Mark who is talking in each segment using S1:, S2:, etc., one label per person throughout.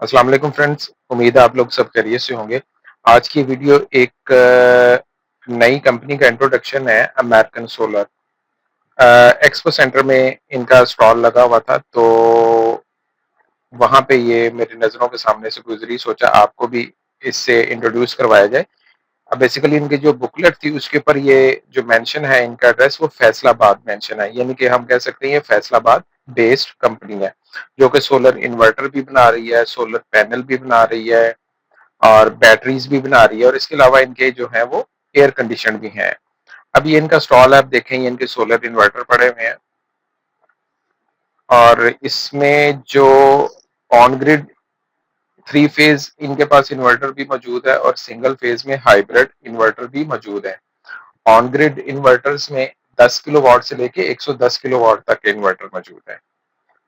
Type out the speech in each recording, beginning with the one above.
S1: अस्सलाम वालेकुम फ्रेंड्स, उम्मीद है आप लोग सब खैरियत से होंगे। आज की वीडियो एक नई कंपनी का इंट्रोडक्शन है, अमेरिकन सोलर। एक्सपो सेंटर में इनका स्टॉल लगा हुआ था, तो वहाँ पे ये मेरी नज़रों के सामने से गुजरी, सोचा आपको भी इससे इंट्रोड्यूस करवाया जाए। अब बेसिकली इनकी जो बुकलेट थी उसके ऊपर ये जो मेंशन है, इनका एड्रेस वो फैसलाबाद मेंशन है, यानी कि हम कह सकते हैं ये फैसलाबाद बेस्ड कंपनी है, जो कि सोलर इन्वर्टर भी बना रही है, सोलर पैनल भी बना रही है और बैटरीज भी बना रही है, और इसके अलावा इनके जो है वो एयर कंडीशन भी हैं। अब ये इनका स्टॉल है, आप देखें ये इनके सोलर इन्वर्टर पड़े हुए हैं, और इसमें जो ऑन ग्रिड 3 फेज इनके पास इन्वर्टर भी मौजूद है और सिंगल फेज में हाइब्रिड इन्वर्टर भी मौजूद है। ऑन ग्रिड इन्वर्टर्स में 10 किलोवाट से लेके 110 किलोवाट तक के इन्वर्टर मौजूद है,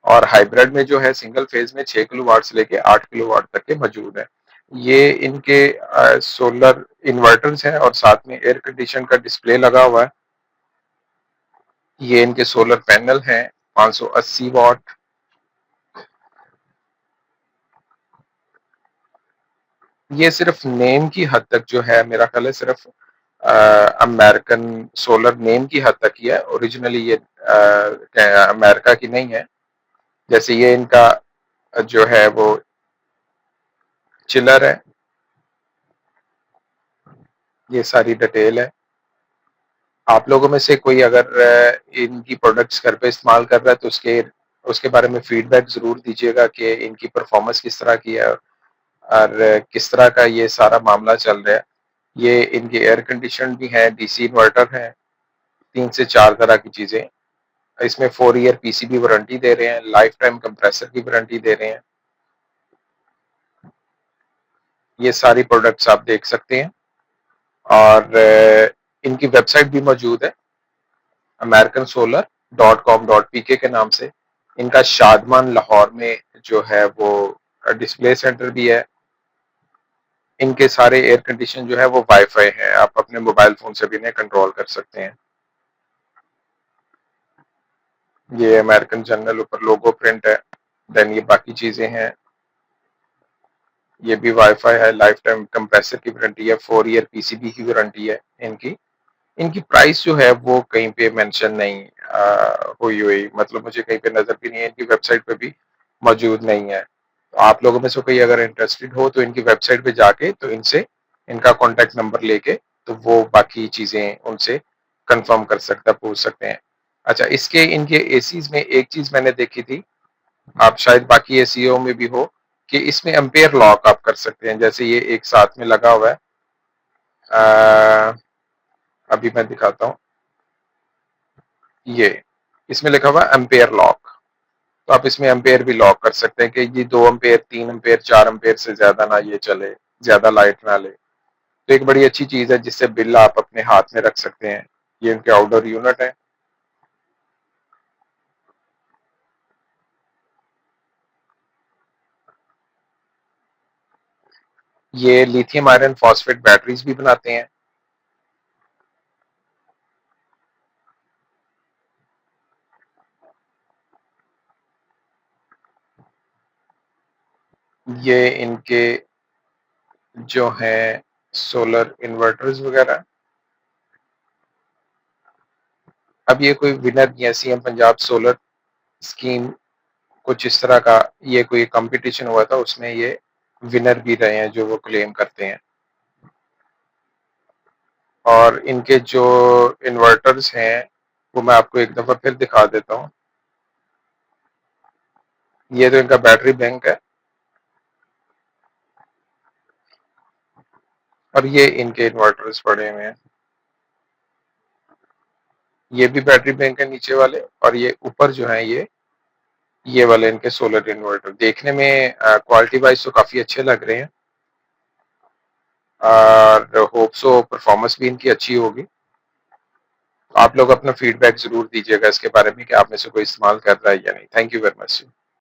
S1: और हाइब्रिड में जो है सिंगल फेज में 6 किलोवाट से लेके 8 किलोवाट तक के मौजूद है। ये इनके सोलर इन्वर्टर्स हैं और साथ में एयर कंडीशन का डिस्प्ले लगा हुआ है। ये इनके सोलर पैनल हैं 580 वाट। ये सिर्फ नेम की हद तक जो है, मेरा ख्याल है सिर्फ अमेरिकन सोलर नेम की हद तक ही है, ओरिजिनली ये अमेरिका की नहीं है। जैसे ये इनका जो है वो चिलर है, ये सारी डिटेल है। आप लोगों में से कोई अगर इनकी प्रोडक्ट्स घर पे इस्तेमाल कर रहा है तो उसके उसके बारे में फीडबैक ज़रूर दीजिएगा कि इनकी परफॉर्मेंस किस तरह की है और किस तरह का ये सारा मामला चल रहा है। ये इनके एयर कंडीशन भी है, डीसी इन्वर्टर है, 3 से 4 तरह की चीज़ें। इसमें 4 ईयर पीसीबी वारंटी दे रहे हैं, लाइफ टाइम कंप्रेसर की वारंटी दे रहे हैं। ये सारी प्रोडक्ट्स आप देख सकते हैं, और इनकी वेबसाइट भी मौजूद है, americansolar.com.pk के नाम से। इनका शादमान लाहौर में जो है वो डिस्प्ले सेंटर भी है। इनके सारे एयर कंडीशन जो है वो वाईफाई है, आप अपने मोबाइल फोन से भी इन्हें कंट्रोल कर सकते हैं। ये अमेरिकन जनरल ऊपर लोगो प्रिंट है, देन ये बाकी चीजें हैं। ये भी वाईफाई है, लाइफ टाइम कंप्रेसर की वारंटी है, 4 ईयर पीसीबी की वारंटी है इनकी। इनकी प्राइस जो है वो कहीं पे मेंशन नहीं हुई, मतलब मुझे कहीं पे नजर भी नहीं है, इनकी वेबसाइट पे भी मौजूद नहीं है। तो आप लोगों में से कोई अगर इंटरेस्टेड हो तो इनकी वेबसाइट पे जाके तो इनसे इनका कॉन्टेक्ट नंबर लेके तो वो बाकी चीजें उनसे कंफर्म कर सकता पूछ सकते हैं। अच्छा, इसके इनके एसीज में एक चीज मैंने देखी थी, आप शायद बाकी एसीओ में भी हो, कि इसमें एम्पेयर लॉक आप कर सकते हैं। जैसे ये एक साथ में लगा हुआ है, अभी मैं दिखाता हूँ। ये इसमें लिखा हुआ है एम्पेयर लॉक, तो आप इसमें एम्पेयर भी लॉक कर सकते हैं कि ये 2 एम्पेयर, 3 एम्पेयर, 4 एम्पेयर से ज्यादा ना ये चले, ज्यादा लाइट ना ले। तो एक बड़ी अच्छी चीज है जिससे बिल आप अपने हाथ में रख सकते हैं। ये इनके आउटडोर यूनिट है। ये लिथियम आयरन फॉस्फेट बैटरीज भी बनाते हैं। ये इनके जो है सोलर इन्वर्टर्स वगैरह। अब ये कोई विनर या सीएम पंजाब सोलर स्कीम कुछ इस तरह का ये कोई कंपटीशन हुआ था, उसमें ये विनर भी रहे हैं जो वो क्लेम करते हैं। और इनके जो इन्वर्टर्स हैं वो मैं आपको एक दफा फिर दिखा देता हूँ। ये तो इनका बैटरी बैंक है, और ये इनके इन्वर्टर्स पड़े हुए हैं। ये भी बैटरी बैंक है नीचे वाले, और ये ऊपर जो है ये वाले इनके सोलर इन्वर्टर देखने में क्वालिटी वाइज तो काफी अच्छे लग रहे हैं, और होप सो परफॉर्मेंस भी इनकी अच्छी होगी। आप लोग अपना फीडबैक जरूर दीजिएगा इसके बारे में कि आप में से कोई इस्तेमाल कर रहा है या नहीं। Thank you very much.